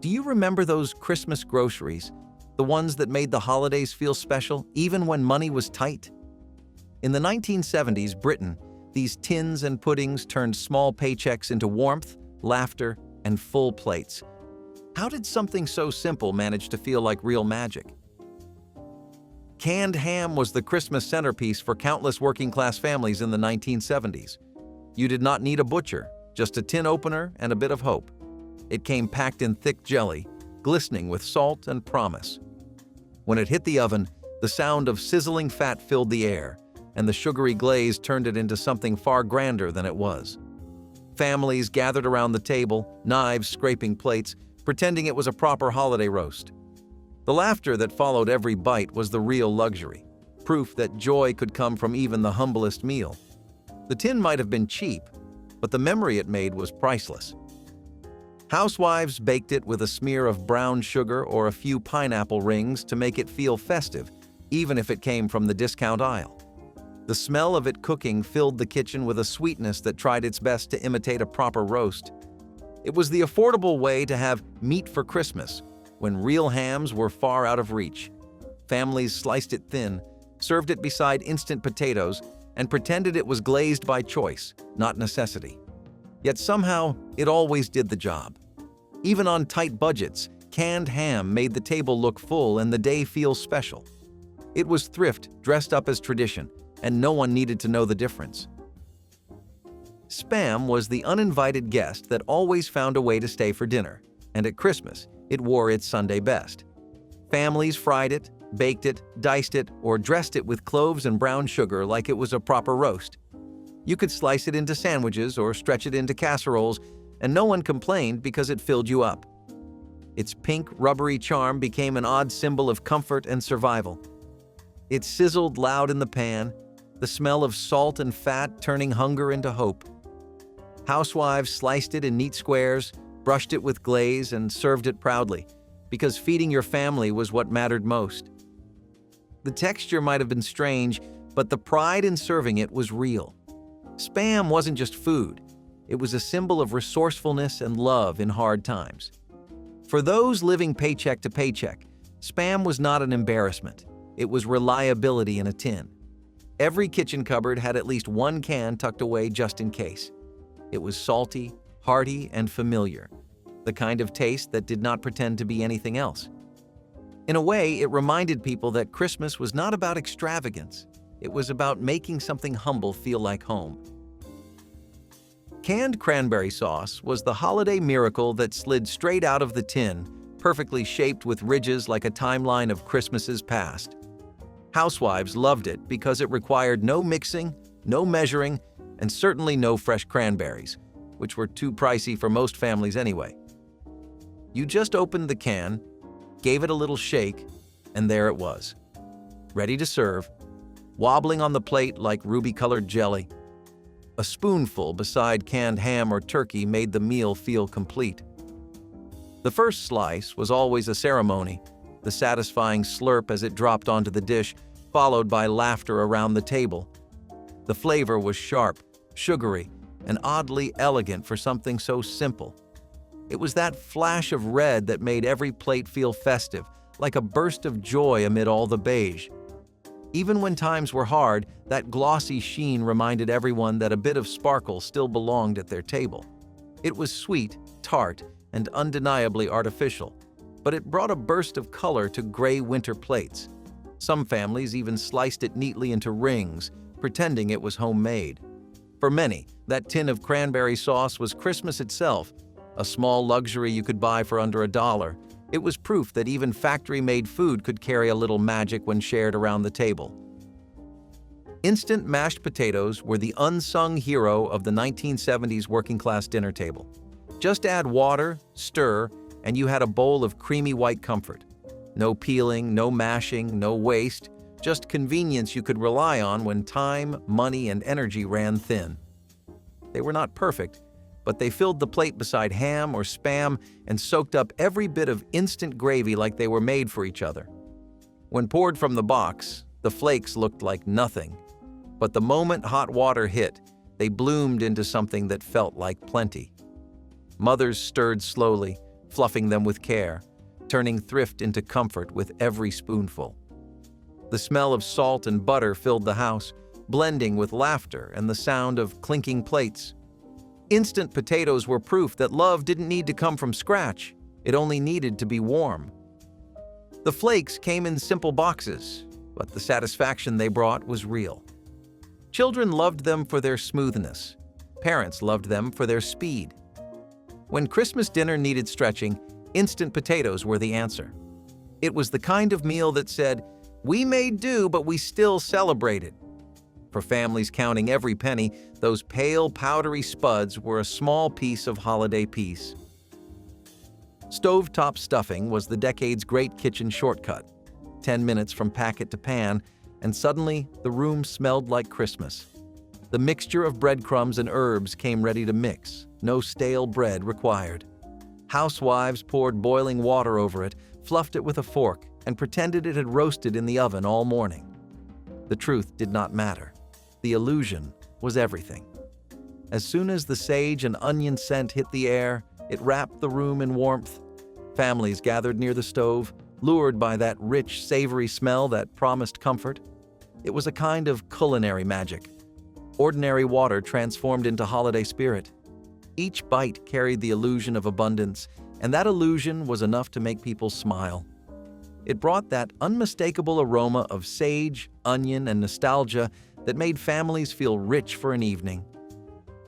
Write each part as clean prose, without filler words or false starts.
Do you remember those Christmas groceries? The ones that made the holidays feel special, even when money was tight? In the 1970s Britain, these tins and puddings turned small paychecks into warmth, laughter, and full plates. How did something so simple manage to feel like real magic? Canned ham was the Christmas centerpiece for countless working-class families in the 1970s. You did not need a butcher, just a tin opener and a bit of hope. It came packed in thick jelly, glistening with salt and promise. When it hit the oven, the sound of sizzling fat filled the air, and the sugary glaze turned it into something far grander than it was. Families gathered around the table, knives scraping plates, pretending it was a proper holiday roast. The laughter that followed every bite was the real luxury, proof that joy could come from even the humblest meal. The tin might have been cheap, but the memory it made was priceless. Housewives baked it with a smear of brown sugar or a few pineapple rings to make it feel festive, even if it came from the discount aisle. The smell of it cooking filled the kitchen with a sweetness that tried its best to imitate a proper roast. It was the affordable way to have meat for Christmas, when real hams were far out of reach. Families sliced it thin, served it beside instant potatoes, and pretended it was glazed by choice, not necessity. Yet somehow, it always did the job. Even on tight budgets, canned ham made the table look full and the day feel special. It was thrift dressed up as tradition, and no one needed to know the difference. Spam was the uninvited guest that always found a way to stay for dinner, and at Christmas, it wore its Sunday best. Families fried it, baked it, diced it, or dressed it with cloves and brown sugar like it was a proper roast. You could slice it into sandwiches or stretch it into casseroles, and no one complained because it filled you up. Its pink, rubbery charm became an odd symbol of comfort and survival. It sizzled loud in the pan, the smell of salt and fat turning hunger into hope. Housewives sliced it in neat squares, brushed it with glaze, and served it proudly, because feeding your family was what mattered most. The texture might have been strange, but the pride in serving it was real. Spam wasn't just food. It was a symbol of resourcefulness and love in hard times. For those living paycheck to paycheck, Spam was not an embarrassment. It was reliability in a tin. Every kitchen cupboard had at least one can tucked away just in case. It was salty, hearty, and familiar, the kind of taste that did not pretend to be anything else. In a way, it reminded people that Christmas was not about extravagance. It was about making something humble feel like home. Canned cranberry sauce was the holiday miracle that slid straight out of the tin, perfectly shaped with ridges like a timeline of Christmases past. Housewives loved it because it required no mixing, no measuring, and certainly no fresh cranberries, which were too pricey for most families anyway. You just opened the can, gave it a little shake, and there it was, ready to serve, wobbling on the plate like ruby-colored jelly. A spoonful beside canned ham or turkey made the meal feel complete. The first slice was always a ceremony, the satisfying slurp as it dropped onto the dish, followed by laughter around the table. The flavor was sharp, sugary, and oddly elegant for something so simple. It was that flash of red that made every plate feel festive, like a burst of joy amid all the beige. Even when times were hard, that glossy sheen reminded everyone that a bit of sparkle still belonged at their table. It was sweet, tart, and undeniably artificial, but it brought a burst of color to gray winter plates. Some families even sliced it neatly into rings, pretending it was homemade. For many, that tin of cranberry sauce was Christmas itself, a small luxury you could buy for under $1. It was proof that even factory-made food could carry a little magic when shared around the table. Instant mashed potatoes were the unsung hero of the 1970s working-class dinner table. Just add water, stir, and you had a bowl of creamy white comfort. No peeling, no mashing, no waste, just convenience you could rely on when time, money, and energy ran thin. They were not perfect, but they filled the plate beside ham or Spam and soaked up every bit of instant gravy like they were made for each other. When poured from the box, the flakes looked like nothing. But the moment hot water hit, they bloomed into something that felt like plenty. Mothers stirred slowly, fluffing them with care, turning thrift into comfort with every spoonful. The smell of salt and butter filled the house, blending with laughter and the sound of clinking plates. Instant potatoes were proof that love didn't need to come from scratch, it only needed to be warm. The flakes came in simple boxes, but the satisfaction they brought was real. Children loved them for their smoothness. Parents loved them for their speed. When Christmas dinner needed stretching, instant potatoes were the answer. It was the kind of meal that said, "We made do, but we still celebrated." For families counting every penny, those pale, powdery spuds were a small piece of holiday peace. Stovetop stuffing was the decade's great kitchen shortcut. 10 minutes from packet to pan, and suddenly the room smelled like Christmas. The mixture of breadcrumbs and herbs came ready to mix, no stale bread required. Housewives poured boiling water over it, fluffed it with a fork, and pretended it had roasted in the oven all morning. The truth did not matter. The illusion was everything. As soon as the sage and onion scent hit the air, it wrapped the room in warmth. Families gathered near the stove, lured by that rich, savory smell that promised comfort. It was a kind of culinary magic. Ordinary water transformed into holiday spirit. Each bite carried the illusion of abundance, and that illusion was enough to make people smile. It brought that unmistakable aroma of sage, onion, and nostalgia that made families feel rich for an evening.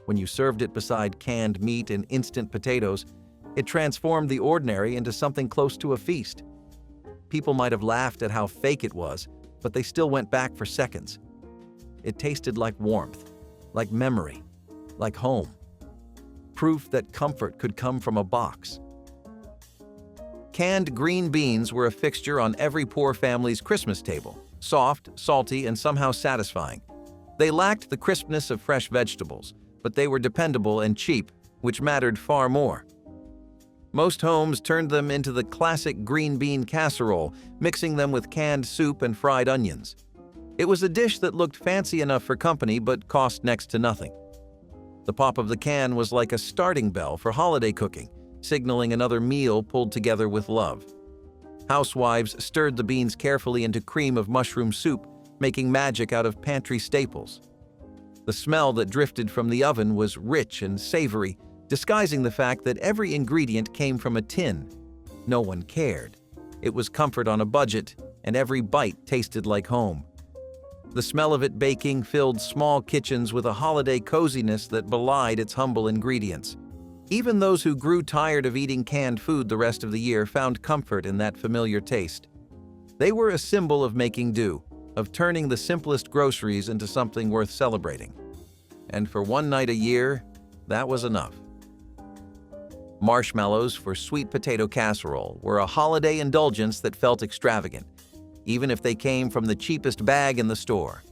When you served it beside canned meat and instant potatoes, it transformed the ordinary into something close to a feast. People might have laughed at how fake it was, but they still went back for seconds. It tasted like warmth, like memory, like home. Proof that comfort could come from a box. Canned green beans were a fixture on every poor family's Christmas table. Soft, salty, and somehow satisfying. They lacked the crispness of fresh vegetables, but they were dependable and cheap, which mattered far more. Most homes turned them into the classic green bean casserole, mixing them with canned soup and fried onions. It was a dish that looked fancy enough for company but cost next to nothing. The pop of the can was like a starting bell for holiday cooking, signaling another meal pulled together with love. Housewives stirred the beans carefully into cream of mushroom soup, making magic out of pantry staples. The smell that drifted from the oven was rich and savory, disguising the fact that every ingredient came from a tin. No one cared. It was comfort on a budget, and every bite tasted like home. The smell of it baking filled small kitchens with a holiday coziness that belied its humble ingredients. Even those who grew tired of eating canned food the rest of the year found comfort in that familiar taste. They were a symbol of making do, of turning the simplest groceries into something worth celebrating. And for one night a year, that was enough. Marshmallows for sweet potato casserole were a holiday indulgence that felt extravagant, even if they came from the cheapest bag in the store.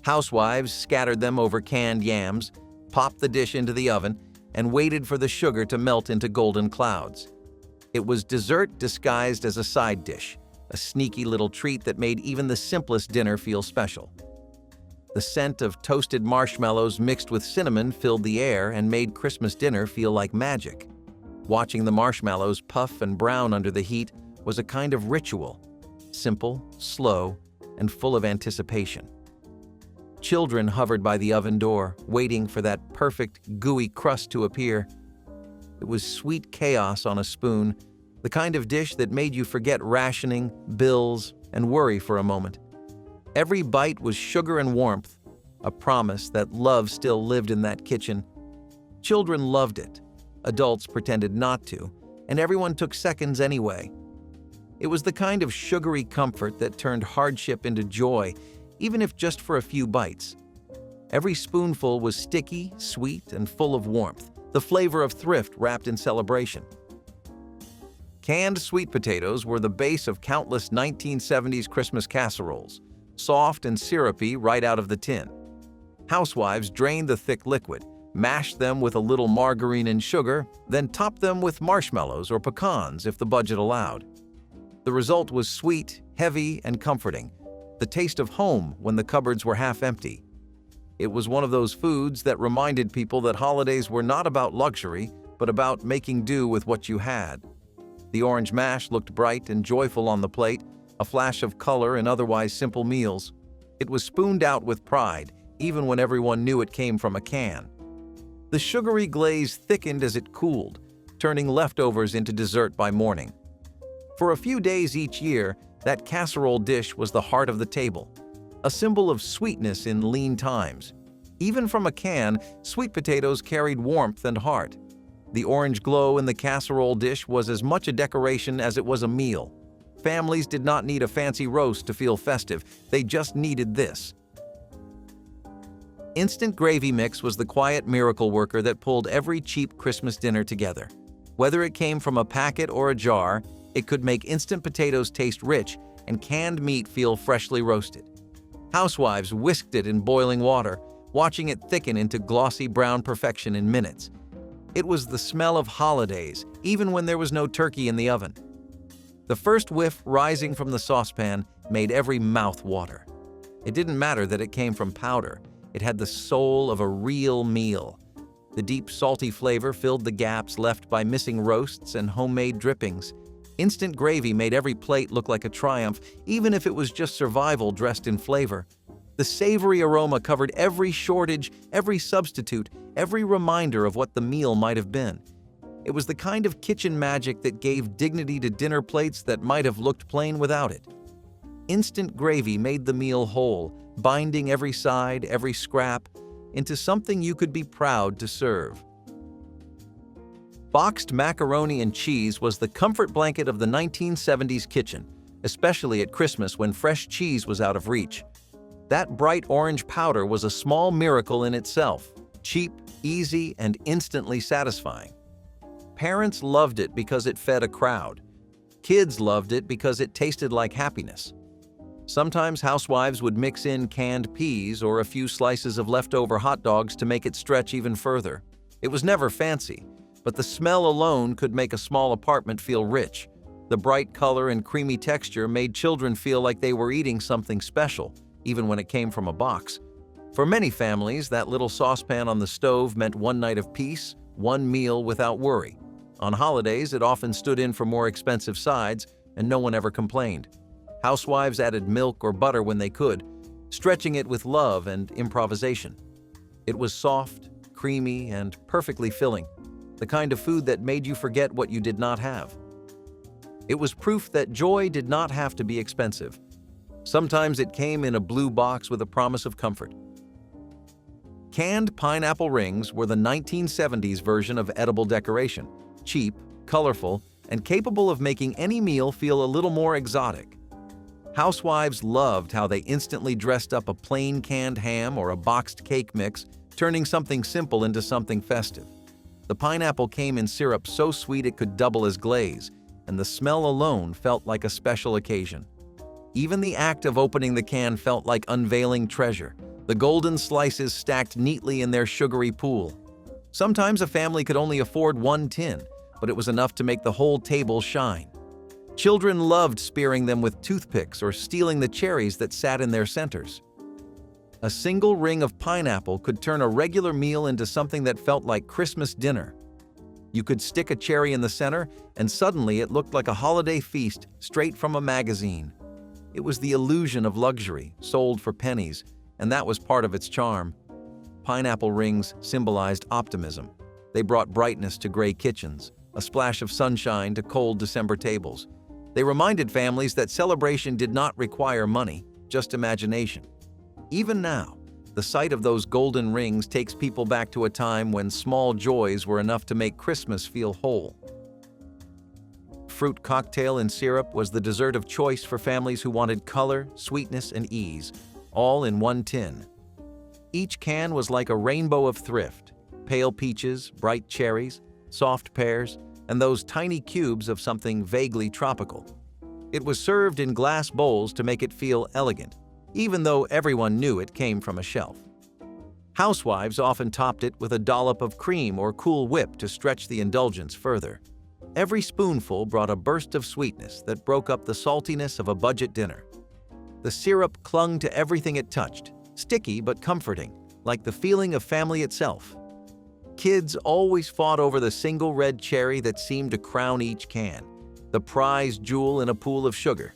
Housewives scattered them over canned yams, popped the dish into the oven, and waited for the sugar to melt into golden clouds. It was dessert disguised as a side dish, a sneaky little treat that made even the simplest dinner feel special. The scent of toasted marshmallows mixed with cinnamon filled the air and made Christmas dinner feel like magic. Watching the marshmallows puff and brown under the heat was a kind of ritual, simple, slow, and full of anticipation. Children hovered by the oven door, waiting for that perfect, gooey crust to appear. It was sweet chaos on a spoon, the kind of dish that made you forget rationing, bills, and worry for a moment. Every bite was sugar and warmth, a promise that love still lived in that kitchen. Children loved it. Adults pretended not to, and everyone took seconds anyway. It was the kind of sugary comfort that turned hardship into joy, even if just for a few bites. Every spoonful was sticky, sweet, and full of warmth, the flavor of thrift wrapped in celebration. Canned sweet potatoes were the base of countless 1970s Christmas casseroles, soft and syrupy right out of the tin. Housewives drained the thick liquid, mashed them with a little margarine and sugar, then topped them with marshmallows or pecans if the budget allowed. The result was sweet, heavy, and comforting, the taste of home when the cupboards were half empty. It was one of those foods that reminded people that holidays were not about luxury, but about making do with what you had. The orange mash looked bright and joyful on the plate, a flash of color in otherwise simple meals. It was spooned out with pride, even when everyone knew it came from a can. The sugary glaze thickened as it cooled, turning leftovers into dessert by morning. For a few days each year, that casserole dish was the heart of the table, a symbol of sweetness in lean times. Even from a can, sweet potatoes carried warmth and heart. The orange glow in the casserole dish was as much a decoration as it was a meal. Families did not need a fancy roast to feel festive, they just needed this. Instant gravy mix was the quiet miracle worker that pulled every cheap Christmas dinner together. Whether it came from a packet or a jar, it could make instant potatoes taste rich and canned meat feel freshly roasted. Housewives whisked it in boiling water, watching it thicken into glossy brown perfection in minutes. It was the smell of holidays, even when there was no turkey in the oven. The first whiff rising from the saucepan made every mouth water. It didn't matter that it came from powder. It had the soul of a real meal. The deep, salty flavor filled the gaps left by missing roasts and homemade drippings. Instant gravy made every plate look like a triumph, even if it was just survival dressed in flavor. The savory aroma covered every shortage, every substitute, every reminder of what the meal might have been. It was the kind of kitchen magic that gave dignity to dinner plates that might have looked plain without it. Instant gravy made the meal whole, binding every side, every scrap, into something you could be proud to serve. Boxed macaroni and cheese was the comfort blanket of the 1970s kitchen, especially at Christmas when fresh cheese was out of reach. That bright orange powder was a small miracle in itself, cheap, easy, and instantly satisfying. Parents loved it because it fed a crowd. Kids loved it because it tasted like happiness. Sometimes housewives would mix in canned peas or a few slices of leftover hot dogs to make it stretch even further. It was never fancy, but the smell alone could make a small apartment feel rich. The bright color and creamy texture made children feel like they were eating something special, even when it came from a box. For many families, that little saucepan on the stove meant one night of peace, one meal without worry. On holidays, it often stood in for more expensive sides, and no one ever complained. Housewives added milk or butter when they could, stretching it with love and improvisation. It was soft, creamy, and perfectly filling, the kind of food that made you forget what you did not have. It was proof that joy did not have to be expensive. Sometimes it came in a blue box with a promise of comfort. Canned pineapple rings were the 1970s version of edible decoration, cheap, colorful, and capable of making any meal feel a little more exotic. Housewives loved how they instantly dressed up a plain canned ham or a boxed cake mix, turning something simple into something festive. The pineapple came in syrup so sweet it could double as glaze, and the smell alone felt like a special occasion. Even the act of opening the can felt like unveiling treasure, the golden slices stacked neatly in their sugary pool. Sometimes a family could only afford one tin, but it was enough to make the whole table shine. Children loved spearing them with toothpicks or stealing the cherries that sat in their centers. A single ring of pineapple could turn a regular meal into something that felt like Christmas dinner. You could stick a cherry in the center, and suddenly it looked like a holiday feast straight from a magazine. It was the illusion of luxury, sold for pennies, and that was part of its charm. Pineapple rings symbolized optimism. They brought brightness to gray kitchens, a splash of sunshine to cold December tables. They reminded families that celebration did not require money, just imagination. Even now, the sight of those golden rings takes people back to a time when small joys were enough to make Christmas feel whole. Fruit cocktail in syrup was the dessert of choice for families who wanted color, sweetness, and ease, all in one tin. Each can was like a rainbow of thrift: pale peaches, bright cherries, soft pears, and those tiny cubes of something vaguely tropical. It was served in glass bowls to make it feel elegant, even though everyone knew it came from a shelf. Housewives often topped it with a dollop of cream or Cool Whip to stretch the indulgence further. Every spoonful brought a burst of sweetness that broke up the saltiness of a budget dinner. The syrup clung to everything it touched, sticky but comforting, like the feeling of family itself. Kids always fought over the single red cherry that seemed to crown each can. the prized jewel in a pool of sugar.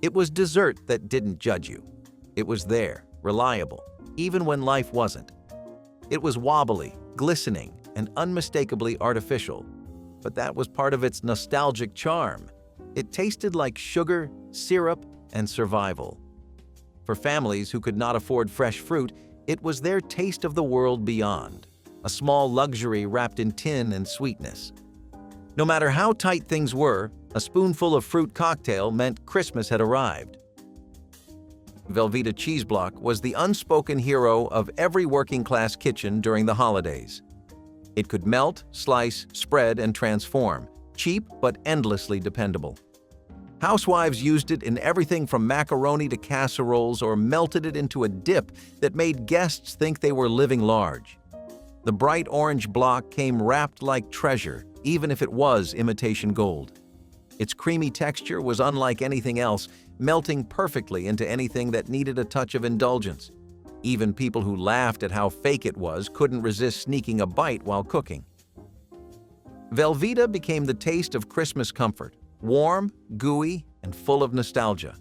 It was dessert that didn't judge you. It was there, reliable, even when life wasn't. It was wobbly, glistening, and unmistakably artificial, but that was part of its nostalgic charm. It tasted like sugar, syrup, and survival. For families who could not afford fresh fruit, it was their taste of the world beyond, a small luxury wrapped in tin and sweetness. No matter how tight things were, a spoonful of fruit cocktail meant Christmas had arrived. Velveeta cheese block was the unspoken hero of every working-class kitchen during the holidays. It could melt, slice, spread, and transform, cheap but endlessly dependable. Housewives used it in everything from macaroni to casseroles or melted it into a dip that made guests think they were living large. The bright orange block came wrapped like treasure, even if it was imitation gold. Its creamy texture was unlike anything else, melting perfectly into anything that needed a touch of indulgence. Even people who laughed at how fake it was couldn't resist sneaking a bite while cooking. Velveeta became the taste of Christmas comfort, warm, gooey, and full of nostalgia.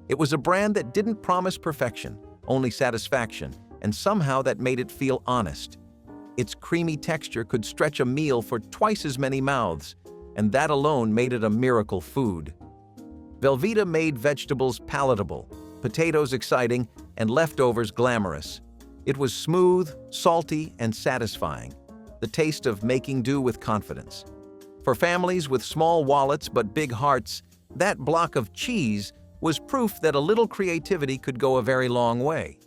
It was a brand that didn't promise perfection, only satisfaction, and somehow that made it feel honest. Its creamy texture could stretch a meal for twice as many mouths, and that alone made it a miracle food. Velveeta made vegetables palatable, potatoes exciting, and leftovers glamorous. It was smooth, salty, and satisfying, the taste of making do with confidence. For families with small wallets but big hearts, that block of cheese was proof that a little creativity could go a very long way.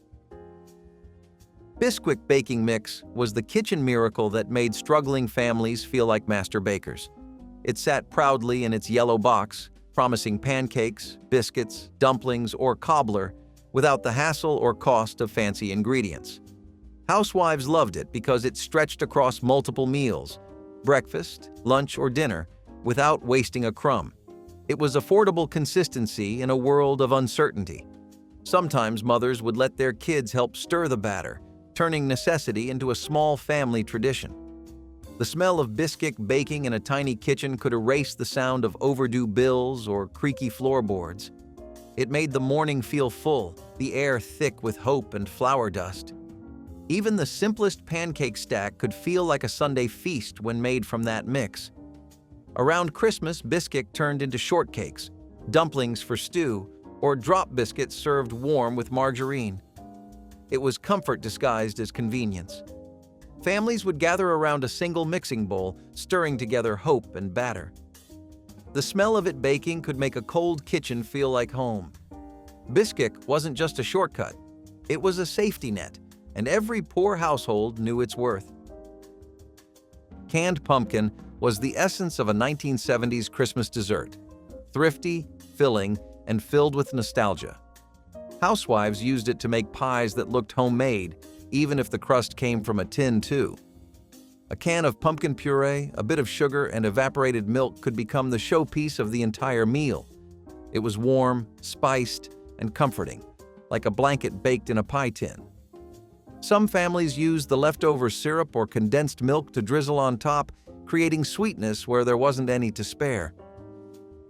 Bisquick baking mix was the kitchen miracle that made struggling families feel like master bakers. It sat proudly in its yellow box, promising pancakes, biscuits, dumplings, or cobbler without the hassle or cost of fancy ingredients. Housewives loved it because it stretched across multiple meals, breakfast, lunch, or dinner, without wasting a crumb. It was affordable consistency in a world of uncertainty. Sometimes mothers would let their kids help stir the batter, turning necessity into a small family tradition. The smell of Bisquick baking in a tiny kitchen could erase the sound of overdue bills or creaky floorboards. It made the morning feel full, the air thick with hope and flour dust. Even the simplest pancake stack could feel like a Sunday feast when made from that mix. Around Christmas, Bisquick turned into shortcakes, dumplings for stew, or drop biscuits served warm with margarine. It was comfort disguised as convenience. Families would gather around a single mixing bowl, stirring together hope and batter. The smell of it baking could make a cold kitchen feel like home. Bisquick wasn't just a shortcut. It was a safety net, and every poor household knew its worth. Canned pumpkin was the essence of a 1970s Christmas dessert, thrifty, filling, and filled with nostalgia. Housewives used it to make pies that looked homemade, even if the crust came from a tin too. A can of pumpkin puree, a bit of sugar, and evaporated milk could become the showpiece of the entire meal. It was warm, spiced, and comforting, like a blanket baked in a pie tin. Some families used the leftover syrup or condensed milk to drizzle on top, creating sweetness where there wasn't any to spare.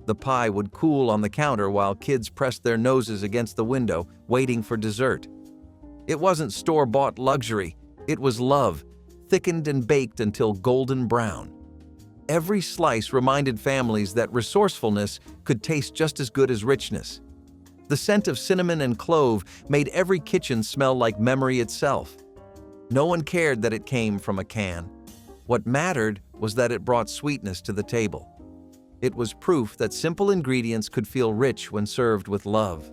The pie would cool on the counter while kids pressed their noses against the window, waiting for dessert. It wasn't store-bought luxury, it was love, thickened and baked until golden brown. Every slice reminded families that resourcefulness could taste just as good as richness. The scent of cinnamon and clove made every kitchen smell like memory itself. No one cared that it came from a can. What mattered was that it brought sweetness to the table. It was proof that simple ingredients could feel rich when served with love.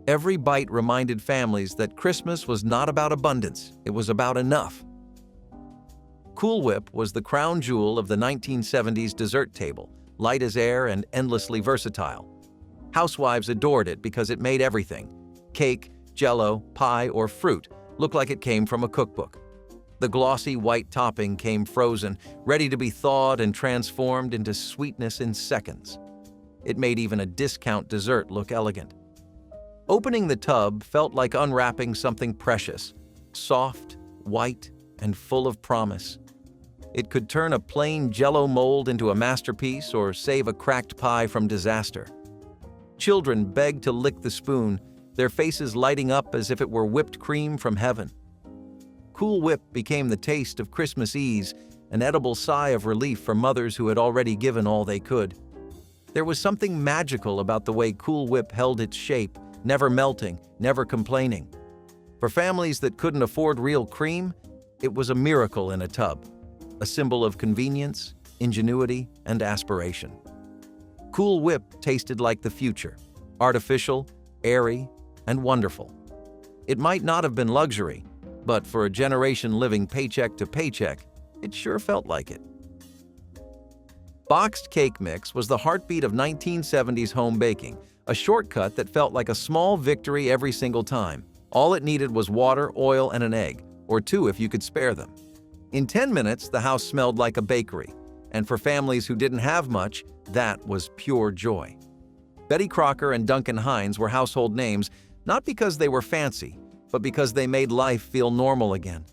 Every bite reminded families that Christmas was not about abundance, it was about enough. Cool Whip was the crown jewel of the 1970s dessert table, light as air and endlessly versatile. Housewives adored it because it made everything, cake, Jell-O, pie, or fruit, look like it came from a cookbook. The glossy white topping came frozen, ready to be thawed and transformed into sweetness in seconds. It made even a discount dessert look elegant. Opening the tub felt like unwrapping something precious, soft, white, and full of promise. It could turn a plain Jell-O mold into a masterpiece or save a cracked pie from disaster. Children begged to lick the spoon, their faces lighting up as if it were whipped cream from heaven. Cool Whip became the taste of Christmas ease, an edible sigh of relief for mothers who had already given all they could. There was something magical about the way Cool Whip held its shape, never melting, never complaining. For families that couldn't afford real cream, it was a miracle in a tub, a symbol of convenience, ingenuity, and aspiration. Cool Whip tasted like the future, artificial, airy, and wonderful. It might not have been luxury, but for a generation living paycheck to paycheck, it sure felt like it. Boxed cake mix was the heartbeat of 1970s home baking, a shortcut that felt like a small victory every single time. All it needed was water, oil, and an egg, or two if you could spare them. In 10 minutes, the house smelled like a bakery, and for families who didn't have much, that was pure joy. Betty Crocker and Duncan Heinz were household names, not because they were fancy, but because they made life feel normal again.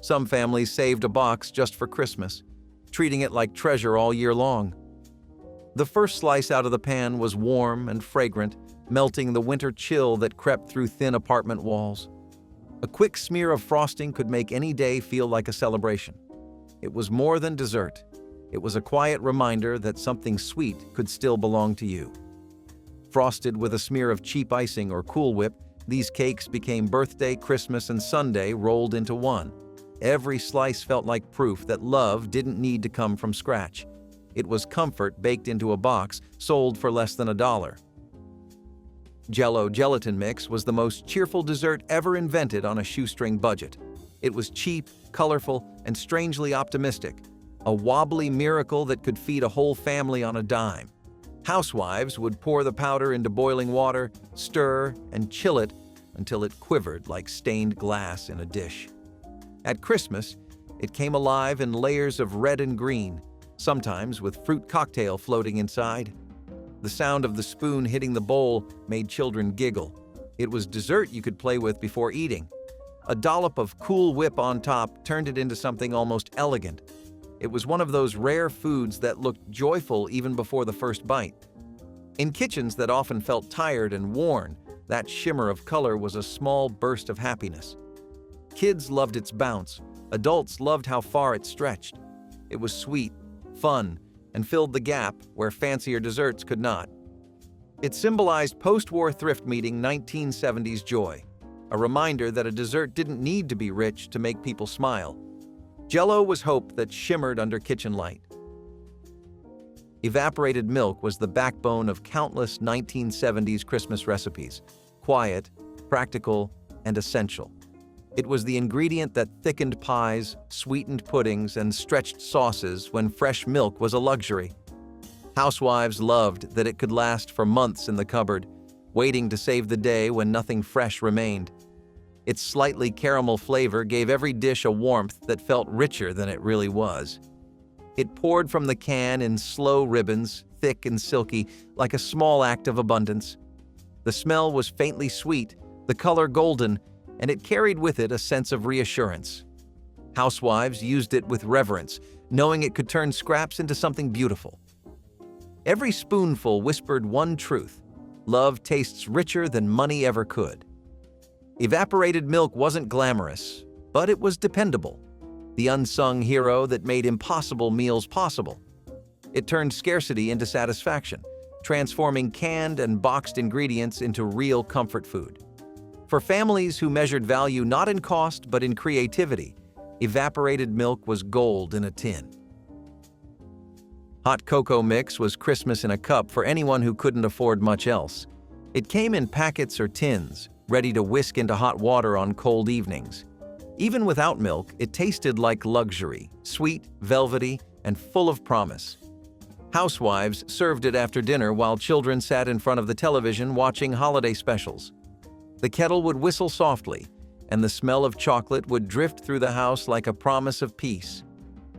Some families saved a box just for Christmas, treating it like treasure all year long. The first slice out of the pan was warm and fragrant, melting the winter chill that crept through thin apartment walls. A quick smear of frosting could make any day feel like a celebration. It was more than dessert. It was a quiet reminder that something sweet could still belong to you. Frosted with a smear of cheap icing or Cool Whip, these cakes became birthday, Christmas, and Sunday rolled into one. Every slice felt like proof that love didn't need to come from scratch. It was comfort baked into a box, sold for less than $1. Jell-O gelatin mix was the most cheerful dessert ever invented on a shoestring budget. It was cheap, colorful, and strangely optimistic, a wobbly miracle that could feed a whole family on a dime. Housewives would pour the powder into boiling water, stir, and chill it until it quivered like stained glass in a dish. At Christmas, it came alive in layers of red and green, sometimes with fruit cocktail floating inside. The sound of the spoon hitting the bowl made children giggle. It was dessert you could play with before eating. A dollop of Cool Whip on top turned it into something almost elegant. It was one of those rare foods that looked joyful even before the first bite. In kitchens that often felt tired and worn, that shimmer of color was a small burst of happiness. Kids loved its bounce. Adults loved how far it stretched. It was sweet, fun, and filled the gap where fancier desserts could not. It symbolized post-war thrift meeting 1970s joy, a reminder that a dessert didn't need to be rich to make people smile. Jell-O was hope that shimmered under kitchen light. Evaporated milk was the backbone of countless 1970s Christmas recipes, quiet, practical, and essential. It was the ingredient that thickened pies, sweetened puddings, and stretched sauces when fresh milk was a luxury. Housewives loved that it could last for months in the cupboard, waiting to save the day when nothing fresh remained. Its slightly caramel flavor gave every dish a warmth that felt richer than it really was. It poured from the can in slow ribbons, thick and silky, like a small act of abundance. The smell was faintly sweet, the color golden, and it carried with it a sense of reassurance. Housewives used it with reverence, knowing it could turn scraps into something beautiful. Every spoonful whispered one truth: love tastes richer than money ever could. Evaporated milk wasn't glamorous, but it was dependable, the unsung hero that made impossible meals possible. It turned scarcity into satisfaction, transforming canned and boxed ingredients into real comfort food. For families who measured value not in cost but in creativity, evaporated milk was gold in a tin. Hot cocoa mix was Christmas in a cup for anyone who couldn't afford much else. It came in packets or tins, ready to whisk into hot water on cold evenings. Even without milk, it tasted like luxury, sweet, velvety, and full of promise. Housewives served it after dinner while children sat in front of the television watching holiday specials. The kettle would whistle softly, and the smell of chocolate would drift through the house like a promise of peace.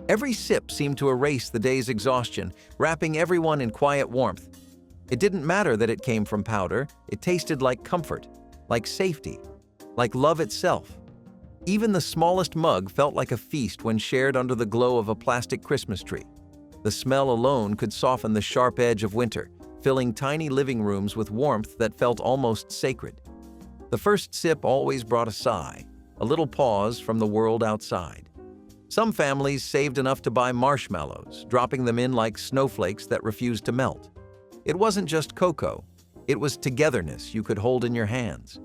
Every sip seemed to erase the day's exhaustion, wrapping everyone in quiet warmth. It didn't matter that it came from powder, it tasted like comfort, like safety, like love itself. Even the smallest mug felt like a feast when shared under the glow of a plastic Christmas tree. The smell alone could soften the sharp edge of winter, filling tiny living rooms with warmth that felt almost sacred. The first sip always brought a sigh, a little pause from the world outside. Some families saved enough to buy marshmallows, dropping them in like snowflakes that refused to melt. It wasn't just cocoa, it was togetherness you could hold in your hands.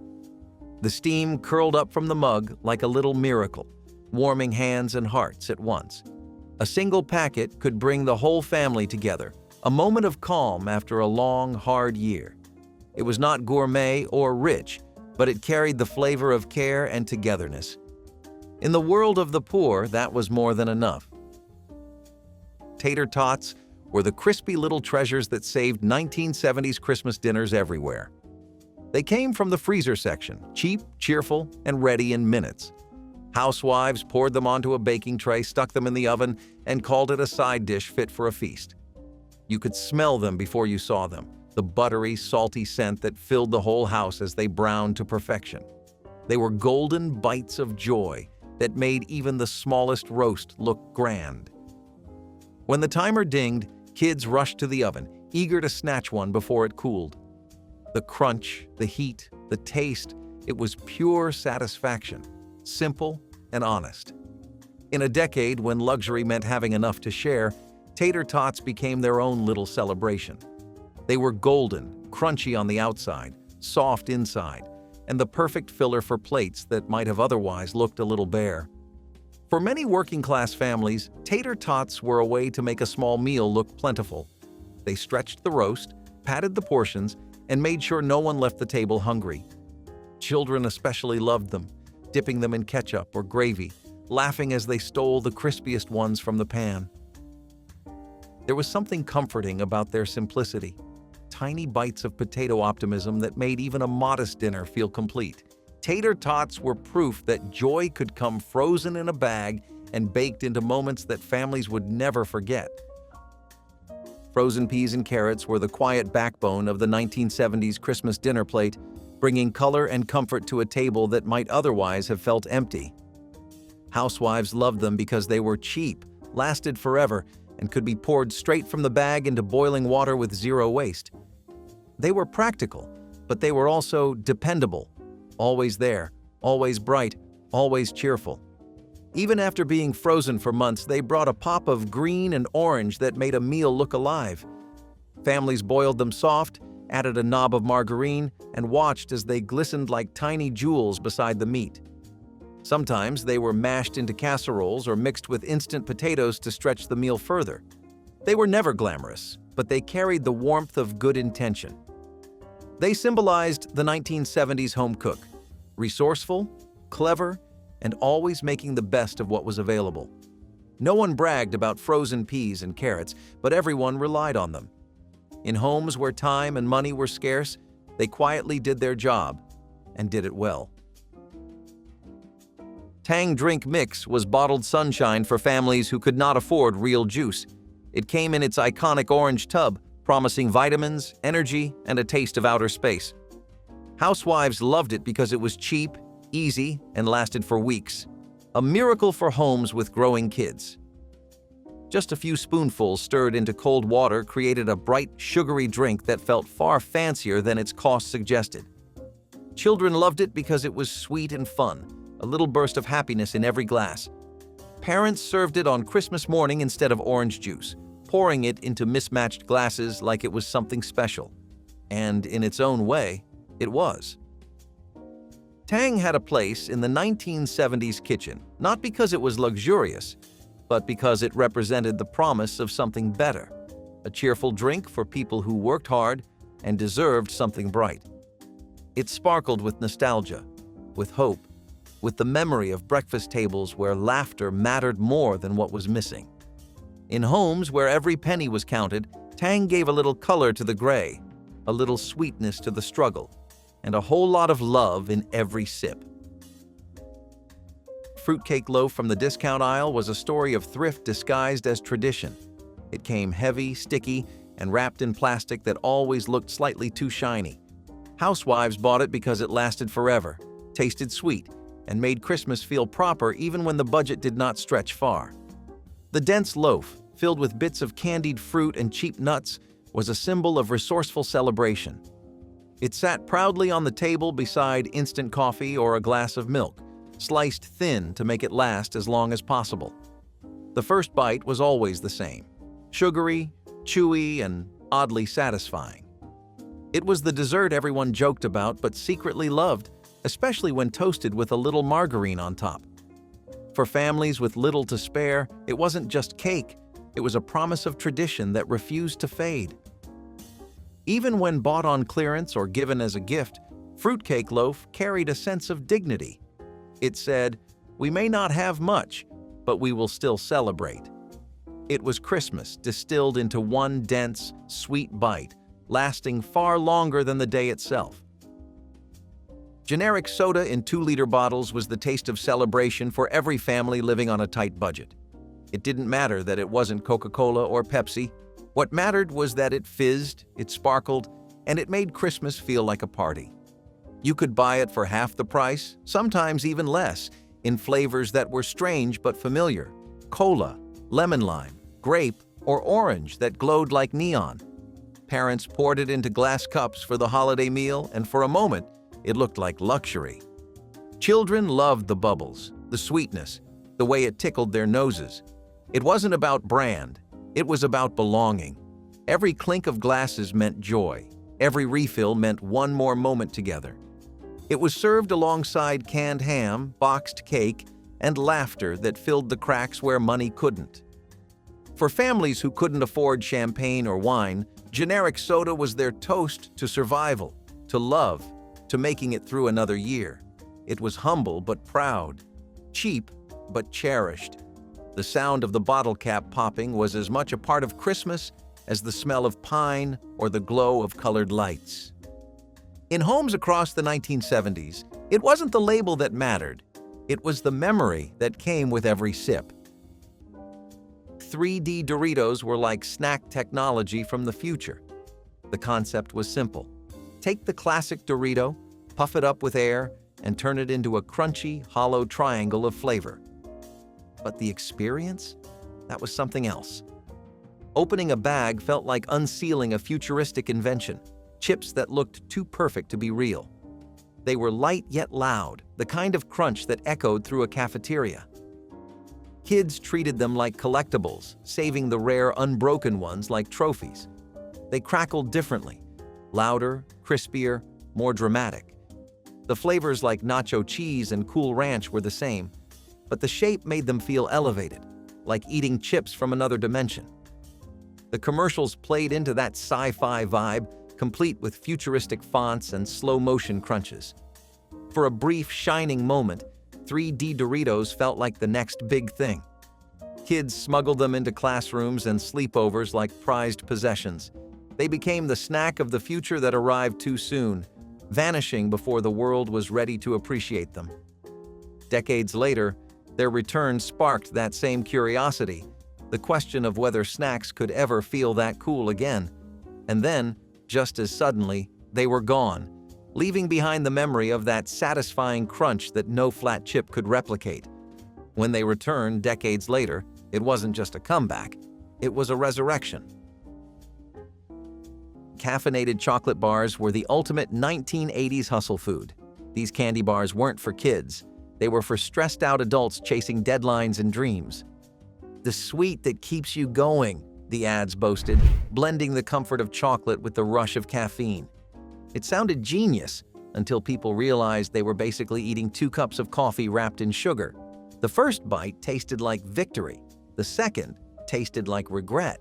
The steam curled up from the mug like a little miracle, warming hands and hearts at once. A single packet could bring the whole family together, a moment of calm after a long, hard year. It was not gourmet or rich, but it carried the flavor of care and togetherness. In the world of the poor, that was more than enough. Tater tots were the crispy little treasures that saved 1970s Christmas dinners everywhere. They came from the freezer section, cheap, cheerful, and ready in minutes. Housewives poured them onto a baking tray, stuck them in the oven, and called it a side dish fit for a feast. You could smell them before you saw them, the buttery, salty scent that filled the whole house as they browned to perfection. They were golden bites of joy that made even the smallest roast look grand. When the timer dinged, kids rushed to the oven, eager to snatch one before it cooled. The crunch, the heat, the taste, it was pure satisfaction, simple and honest. In a decade when luxury meant having enough to share, tater tots became their own little celebration. They were golden, crunchy on the outside, soft inside, and the perfect filler for plates that might have otherwise looked a little bare. For many working-class families, tater tots were a way to make a small meal look plentiful. They stretched the roast, padded the portions, and made sure no one left the table hungry. Children especially loved them, dipping them in ketchup or gravy, laughing as they stole the crispiest ones from the pan. There was something comforting about their simplicity, tiny bites of potato optimism that made even a modest dinner feel complete. Tater tots were proof that joy could come frozen in a bag and baked into moments that families would never forget. Frozen peas and carrots were the quiet backbone of the 1970s Christmas dinner plate, bringing color and comfort to a table that might otherwise have felt empty. Housewives loved them because they were cheap, lasted forever, and could be poured straight from the bag into boiling water with zero waste. They were practical, but they were also dependable, always there, always bright, always cheerful. Even after being frozen for months, they brought a pop of green and orange that made a meal look alive. Families boiled them soft, added a knob of margarine, and watched as they glistened like tiny jewels beside the meat. Sometimes they were mashed into casseroles or mixed with instant potatoes to stretch the meal further. They were never glamorous, but they carried the warmth of good intention. They symbolized the 1970s home cook, resourceful, clever, and always making the best of what was available. No one bragged about frozen peas and carrots, but everyone relied on them. In homes where time and money were scarce, they quietly did their job, and did it well. Tang drink mix was bottled sunshine for families who could not afford real juice. It came in its iconic orange tub, promising vitamins, energy, and a taste of outer space. Housewives loved it because it was cheap, easy, and lasted for weeks. A miracle for homes with growing kids. Just a few spoonfuls stirred into cold water created a bright, sugary drink that felt far fancier than its cost suggested. Children loved it because it was sweet and fun, a little burst of happiness in every glass. Parents served it on Christmas morning instead of orange juice, pouring it into mismatched glasses like it was something special. And in its own way, it was. Tang had a place in the 1970s kitchen, not because it was luxurious, but because it represented the promise of something better, a cheerful drink for people who worked hard and deserved something bright. It sparkled with nostalgia, with hope, with the memory of breakfast tables where laughter mattered more than what was missing. In homes where every penny was counted, Tang gave a little color to the gray, a little sweetness to the struggle, and a whole lot of love in every sip. Fruitcake loaf from the discount aisle was a story of thrift disguised as tradition. It came heavy, sticky, and wrapped in plastic that always looked slightly too shiny. Housewives bought it because it lasted forever, tasted sweet, and made Christmas feel proper even when the budget did not stretch far. The dense loaf, filled with bits of candied fruit and cheap nuts, was a symbol of resourceful celebration. It sat proudly on the table beside instant coffee or a glass of milk, sliced thin to make it last as long as possible. The first bite was always the same: sugary, chewy, and oddly satisfying. It was the dessert everyone joked about but secretly loved, especially when toasted with a little margarine on top. For families with little to spare, it wasn't just cake, it was a promise of tradition that refused to fade. Even when bought on clearance or given as a gift, Fruitcake loaf carried a sense of dignity. It said, "We may not have much, but we will still celebrate." It was Christmas distilled into one dense, sweet bite, lasting far longer than the day itself. Generic soda in 2-liter bottles was the taste of celebration for every family living on a tight budget. It didn't matter that it wasn't Coca-Cola or Pepsi. What mattered was that it fizzed, it sparkled, and it made Christmas feel like a party. You could buy it for half the price, sometimes even less, in flavors that were strange but familiar: cola, lemon lime, grape, or orange that glowed like neon. Parents poured it into glass cups for the holiday meal, and for a moment, it looked like luxury. Children loved the bubbles, the sweetness, the way it tickled their noses. It wasn't about brand, it was about belonging. Every clink of glasses meant joy. Every refill meant one more moment together. It was served alongside canned ham, boxed cake, and laughter that filled the cracks where money couldn't. For families who couldn't afford champagne or wine, generic soda was their toast to survival, to love, to making it through another year. It was humble but proud, cheap but cherished. The sound of the bottle cap popping was as much a part of Christmas as the smell of pine or the glow of colored lights. In homes across the 1970s, it wasn't the label that mattered. It was the memory that came with every sip. 3D Doritos were like snack technology from the future. The concept was simple. Take the classic Dorito, puff it up with air, and turn it into a crunchy, hollow triangle of flavor. But the experience? That was something else. Opening a bag felt like unsealing a futuristic invention, chips that looked too perfect to be real. They were light yet loud, the kind of crunch that echoed through a cafeteria. Kids treated them like collectibles, saving the rare unbroken ones like trophies. They crackled differently, louder, crispier, more dramatic. The flavors like nacho cheese and Cool Ranch were the same, but the shape made them feel elevated, like eating chips from another dimension. The commercials played into that sci-fi vibe, complete with futuristic fonts and slow-motion crunches. For a brief, shining moment, 3D Doritos felt like the next big thing. Kids smuggled them into classrooms and sleepovers like prized possessions. They became the snack of the future that arrived too soon, vanishing before the world was ready to appreciate them. Decades later, their return sparked that same curiosity, the question of whether snacks could ever feel that cool again. And then, just as suddenly, they were gone, leaving behind the memory of that satisfying crunch that no flat chip could replicate. When they returned decades later, it wasn't just a comeback, it was a resurrection. Caffeinated chocolate bars were the ultimate 1980s hustle food. These candy bars weren't for kids. They were for stressed-out adults chasing deadlines and dreams. "The sweet that keeps you going," the ads boasted, blending the comfort of chocolate with the rush of caffeine. It sounded genius until people realized they were basically eating 2 cups of coffee wrapped in sugar. The first bite tasted like victory. The second tasted like regret.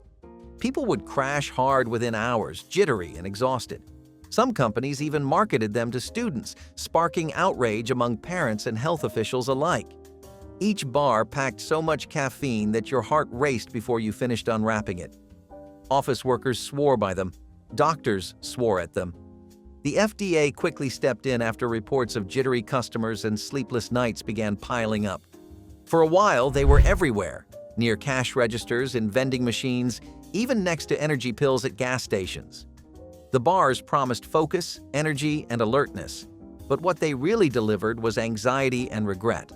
People would crash hard within hours, jittery and exhausted. Some companies even marketed them to students, sparking outrage among parents and health officials alike. Each bar packed so much caffeine that your heart raced before you finished unwrapping it. Office workers swore by them. Doctors swore at them. The FDA quickly stepped in after reports of jittery customers and sleepless nights began piling up. For a while, they were everywhere, near cash registers, in vending machines, even next to energy pills at gas stations. The bars promised focus, energy, and alertness. But what they really delivered was anxiety and regret.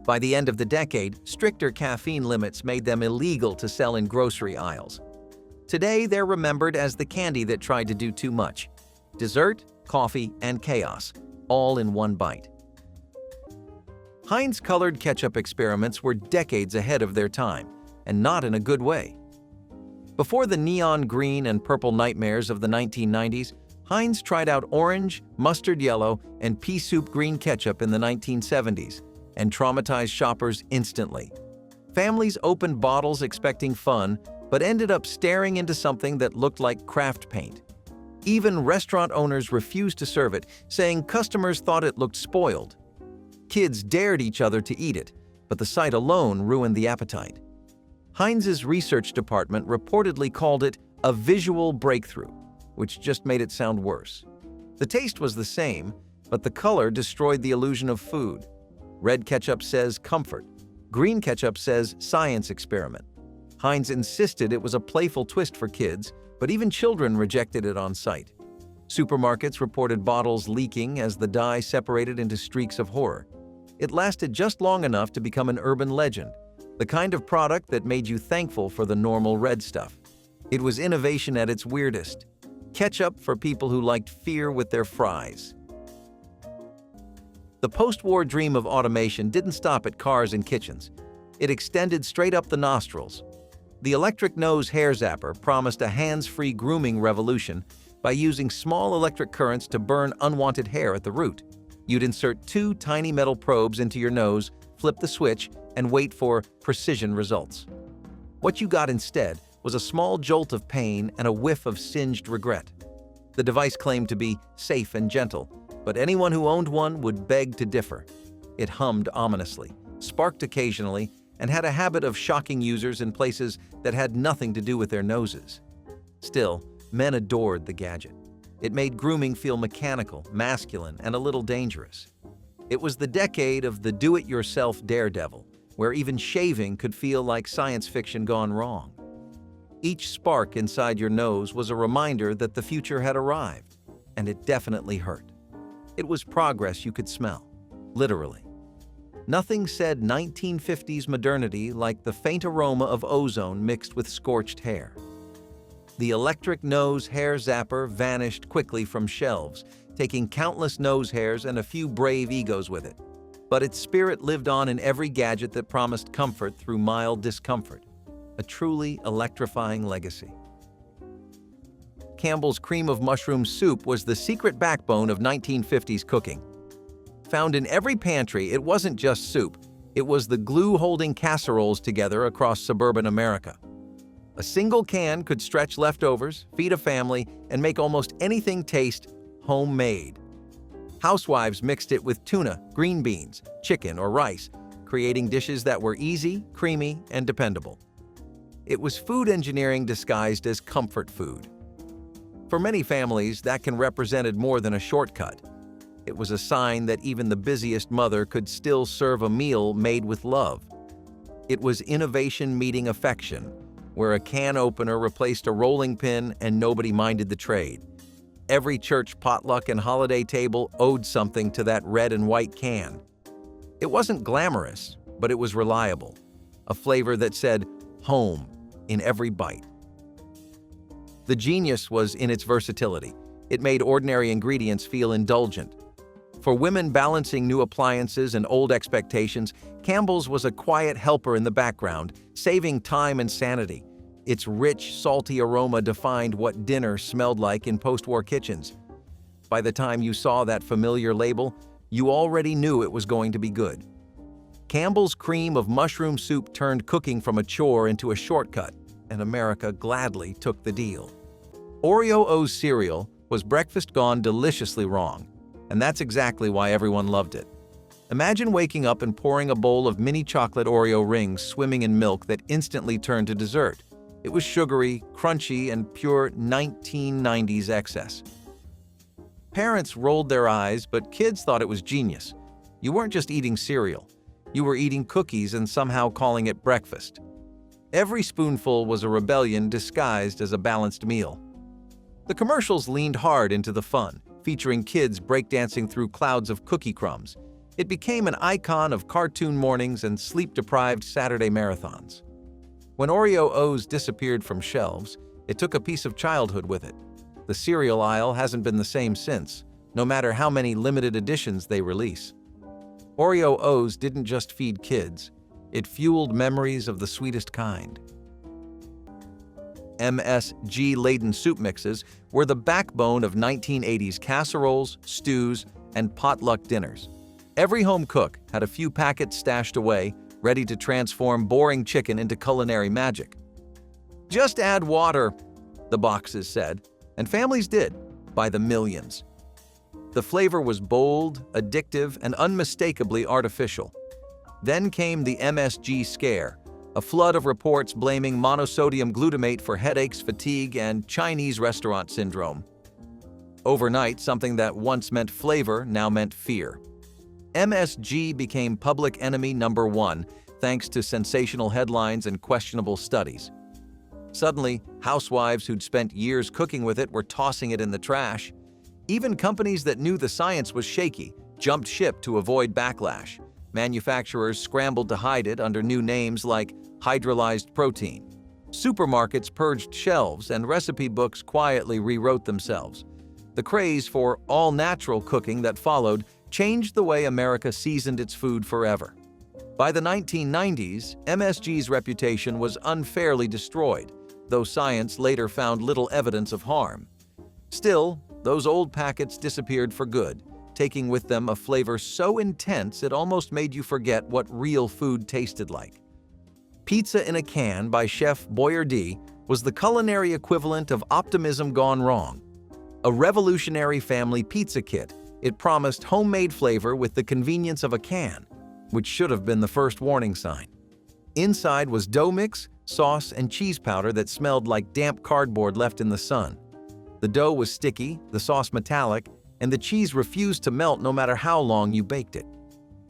By the end of the decade, stricter caffeine limits made them illegal to sell in grocery aisles. Today, they're remembered as the candy that tried to do too much. Dessert, coffee, and chaos, all in one bite. Heinz colored ketchup experiments were decades ahead of their time, and not in a good way. Before the neon green and purple nightmares of the 1990s, Heinz tried out orange, mustard yellow, and pea soup green ketchup in the 1970s, and traumatized shoppers instantly. Families opened bottles expecting fun, but ended up staring into something that looked like craft paint. Even restaurant owners refused to serve it, saying customers thought it looked spoiled. Kids dared each other to eat it, but the sight alone ruined the appetite. Heinz's research department reportedly called it a visual breakthrough, which just made it sound worse. The taste was the same, but the color destroyed the illusion of food. Red ketchup says comfort. Green ketchup says science experiment. Heinz insisted it was a playful twist for kids, but even children rejected it on sight. Supermarkets reported bottles leaking as the dye separated into streaks of horror. It lasted just long enough to become an urban legend, the kind of product that made you thankful for the normal red stuff. It was innovation at its weirdest. Ketchup for people who liked fear with their fries. The post-war dream of automation didn't stop at cars and kitchens. It extended straight up the nostrils. The electric nose hair zapper promised a hands-free grooming revolution by using small electric currents to burn unwanted hair at the root. You'd insert 2 tiny metal probes into your nose, flip the switch, and wait for precision results. What you got instead was a small jolt of pain and a whiff of singed regret. The device claimed to be safe and gentle, but anyone who owned one would beg to differ. It hummed ominously, sparked occasionally, and had a habit of shocking users in places that had nothing to do with their noses. Still, men adored the gadget. It made grooming feel mechanical, masculine, and a little dangerous. It was the decade of the do-it-yourself daredevil, where even shaving could feel like science fiction gone wrong. Each spark inside your nose was a reminder that the future had arrived, and it definitely hurt. It was progress you could smell, literally. Nothing said 1950s modernity like the faint aroma of ozone mixed with scorched hair. The electric nose hair zapper vanished quickly from shelves, taking countless nose hairs and a few brave egos with it. But its spirit lived on in every gadget that promised comfort through mild discomfort. A truly electrifying legacy. Campbell's cream of mushroom soup was the secret backbone of 1950s cooking. Found in every pantry, it wasn't just soup. It was the glue holding casseroles together across suburban America. A single can could stretch leftovers, feed a family, and make almost anything taste homemade. Housewives mixed it with tuna, green beans, chicken, or rice, creating dishes that were easy, creamy, and dependable. It was food engineering disguised as comfort food. For many families, that can represented more than a shortcut. It was a sign that even the busiest mother could still serve a meal made with love. It was innovation meeting affection, where a can opener replaced a rolling pin and nobody minded the trade. Every church potluck and holiday table owed something to that red and white can. It wasn't glamorous, but it was reliable. A flavor that said home in every bite. The genius was in its versatility. It made ordinary ingredients feel indulgent. For women balancing new appliances and old expectations, Campbell's was a quiet helper in the background, saving time and sanity. Its rich, salty aroma defined what dinner smelled like in post-war kitchens. By the time you saw that familiar label, you already knew it was going to be good. Campbell's cream of mushroom soup turned cooking from a chore into a shortcut, and America gladly took the deal. Oreo O cereal was breakfast gone deliciously wrong, and that's exactly why everyone loved it. Imagine waking up and pouring a bowl of mini chocolate Oreo rings swimming in milk that instantly turned to dessert. It was sugary, crunchy, and pure 1990s excess. Parents rolled their eyes, but kids thought it was genius. You weren't just eating cereal. You were eating cookies and somehow calling it breakfast. Every spoonful was a rebellion disguised as a balanced meal. The commercials leaned hard into the fun, featuring kids breakdancing through clouds of cookie crumbs. It became an icon of cartoon mornings and sleep-deprived Saturday marathons. When Oreo O's disappeared from shelves, it took a piece of childhood with it. The cereal aisle hasn't been the same since, no matter how many limited editions they release. Oreo O's didn't just feed kids, it fueled memories of the sweetest kind. MSG-laden soup mixes were the backbone of 1980s casseroles, stews, and potluck dinners. Every home cook had a few packets stashed away, ready to transform boring chicken into culinary magic. "Just add water," the boxes said, and families did, by the millions. The flavor was bold, addictive, and unmistakably artificial. Then came the MSG scare, a flood of reports blaming monosodium glutamate for headaches, fatigue, and Chinese restaurant syndrome. Overnight, something that once meant flavor now meant fear. MSG became public enemy number one thanks to sensational headlines and questionable studies. Suddenly, housewives who'd spent years cooking with it were tossing it in the trash. Even companies that knew the science was shaky jumped ship to avoid backlash. Manufacturers scrambled to hide it under new names like hydrolyzed protein. Supermarkets purged shelves and recipe books quietly rewrote themselves. The craze for all-natural cooking that followed changed the way America seasoned its food forever. By the 1990s, MSG's reputation was unfairly destroyed, though science later found little evidence of harm. Still, those old packets disappeared for good, taking with them a flavor so intense it almost made you forget what real food tasted like. Pizza in a Can by Chef Boyardee was the culinary equivalent of optimism gone wrong. A revolutionary family pizza kit, it promised homemade flavor with the convenience of a can, which should have been the first warning sign. Inside was dough mix, sauce, and cheese powder that smelled like damp cardboard left in the sun. The dough was sticky, the sauce metallic, and the cheese refused to melt no matter how long you baked it.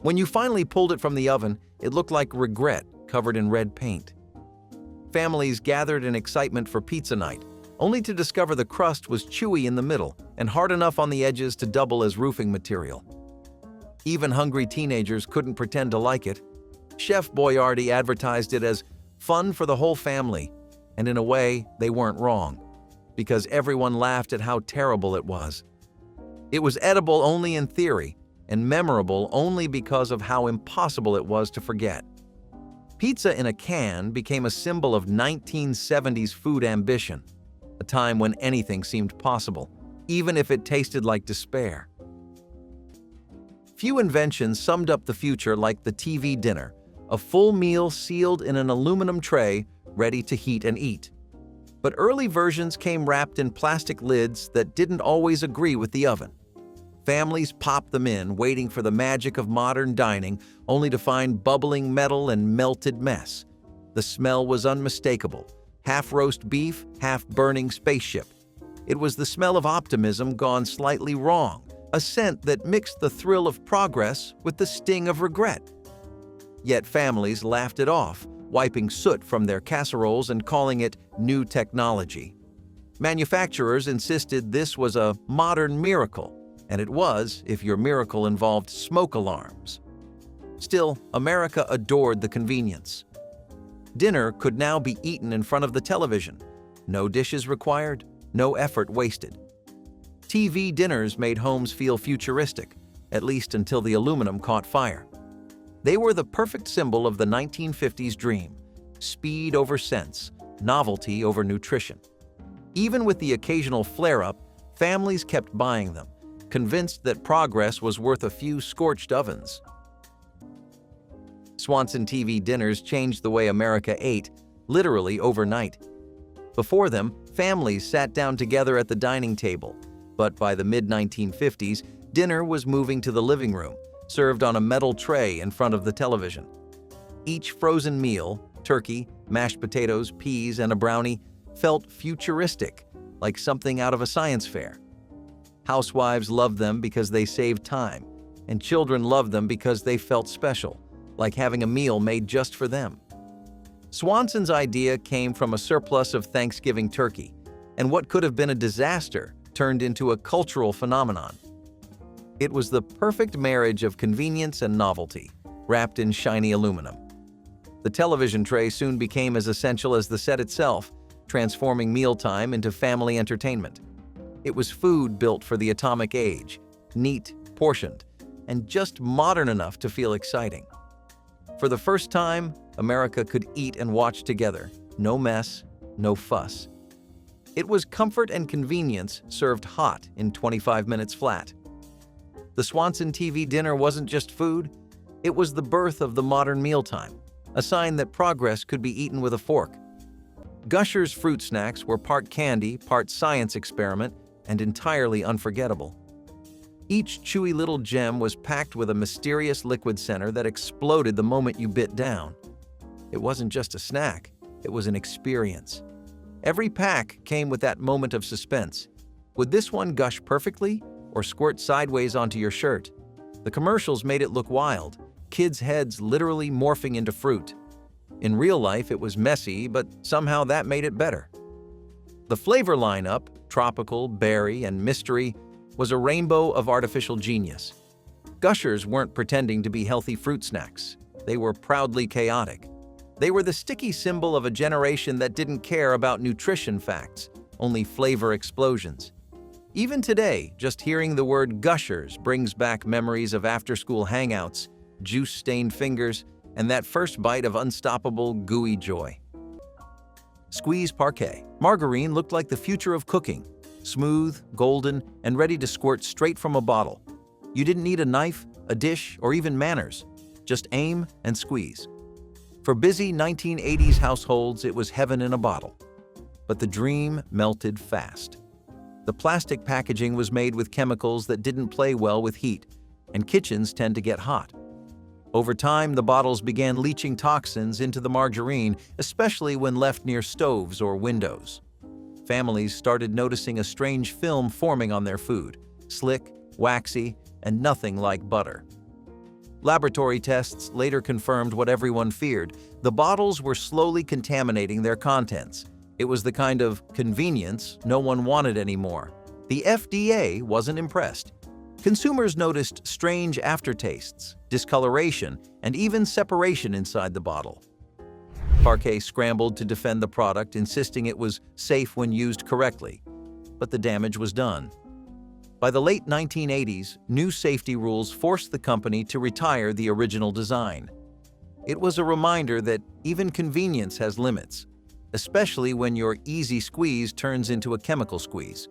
When you finally pulled it from the oven, it looked like regret covered in red paint. Families gathered in excitement for pizza night, only to discover the crust was chewy in the middle and hard enough on the edges to double as roofing material. Even hungry teenagers couldn't pretend to like it. Chef Boyardee advertised it as fun for the whole family, and in a way, they weren't wrong, because everyone laughed at how terrible it was. It was edible only in theory, and memorable only because of how impossible it was to forget. Pizza in a can became a symbol of 1970s food ambition, a time when anything seemed possible, even if it tasted like despair. Few inventions summed up the future like the TV dinner, a full meal sealed in an aluminum tray, ready to heat and eat. But early versions came wrapped in plastic lids that didn't always agree with the oven. Families popped them in, waiting for the magic of modern dining, only to find bubbling metal and melted mess. The smell was unmistakable, half roast beef, half burning spaceship. It was the smell of optimism gone slightly wrong, a scent that mixed the thrill of progress with the sting of regret. Yet families laughed it off, wiping soot from their casseroles and calling it new technology. Manufacturers insisted this was a modern miracle, and it was if your miracle involved smoke alarms. Still, America adored the convenience. Dinner could now be eaten in front of the television. No dishes required, no effort wasted. TV dinners made homes feel futuristic, at least until the aluminum caught fire. They were the perfect symbol of the 1950s dream: speed over sense, novelty over nutrition. Even with the occasional flare-up, families kept buying them, convinced that progress was worth a few scorched ovens. Swanson TV dinners changed the way America ate, literally overnight. Before them, families sat down together at the dining table, but by the mid-1950s, dinner was moving to the living room, served on a metal tray in front of the television. Each frozen meal, turkey, mashed potatoes, peas, and a brownie, felt futuristic, like something out of a science fair. Housewives loved them because they saved time, and children loved them because they felt special, like having a meal made just for them. Swanson's idea came from a surplus of Thanksgiving turkey, and what could have been a disaster turned into a cultural phenomenon. It was the perfect marriage of convenience and novelty, wrapped in shiny aluminum. The television tray soon became as essential as the set itself, transforming mealtime into family entertainment. It was food built for the atomic age, neat, portioned, and just modern enough to feel exciting. For the first time, America could eat and watch together. No mess, no fuss. It was comfort and convenience served hot in 25 minutes flat. The Swanson TV dinner wasn't just food, it was the birth of the modern mealtime, a sign that progress could be eaten with a fork. Gushers fruit snacks were part candy, part science experiment, and entirely unforgettable. Each chewy little gem was packed with a mysterious liquid center that exploded the moment you bit down. It wasn't just a snack, it was an experience. Every pack came with that moment of suspense. Would this one gush perfectly or squirt sideways onto your shirt? The commercials made it look wild, kids' heads literally morphing into fruit. In real life, it was messy, but somehow that made it better. The flavor lineup, tropical, berry, and mystery, was a rainbow of artificial genius. Gushers weren't pretending to be healthy fruit snacks. They were proudly chaotic. They were the sticky symbol of a generation that didn't care about nutrition facts, only flavor explosions. Even today, just hearing the word Gushers brings back memories of after-school hangouts, juice-stained fingers, and that first bite of unstoppable, gooey joy. Squeeze Parkay. Margarine looked like the future of cooking. Smooth, golden, and ready to squirt straight from a bottle. You didn't need a knife, a dish, or even manners. Just aim and squeeze. For busy 1980s households, it was heaven in a bottle. But the dream melted fast. The plastic packaging was made with chemicals that didn't play well with heat, and kitchens tend to get hot. Over time, the bottles began leaching toxins into the margarine, especially when left near stoves or windows. Families started noticing a strange film forming on their food, slick, waxy, and nothing like butter. Laboratory tests later confirmed what everyone feared. The bottles were slowly contaminating their contents. It was the kind of convenience no one wanted anymore. The FDA wasn't impressed. Consumers noticed strange aftertastes, discoloration, and even separation inside the bottle. Parkay scrambled to defend the product, insisting it was safe when used correctly, but the damage was done. By the late 1980s, new safety rules forced the company to retire the original design. It was a reminder that even convenience has limits, especially when your easy squeeze turns into a chemical squeeze.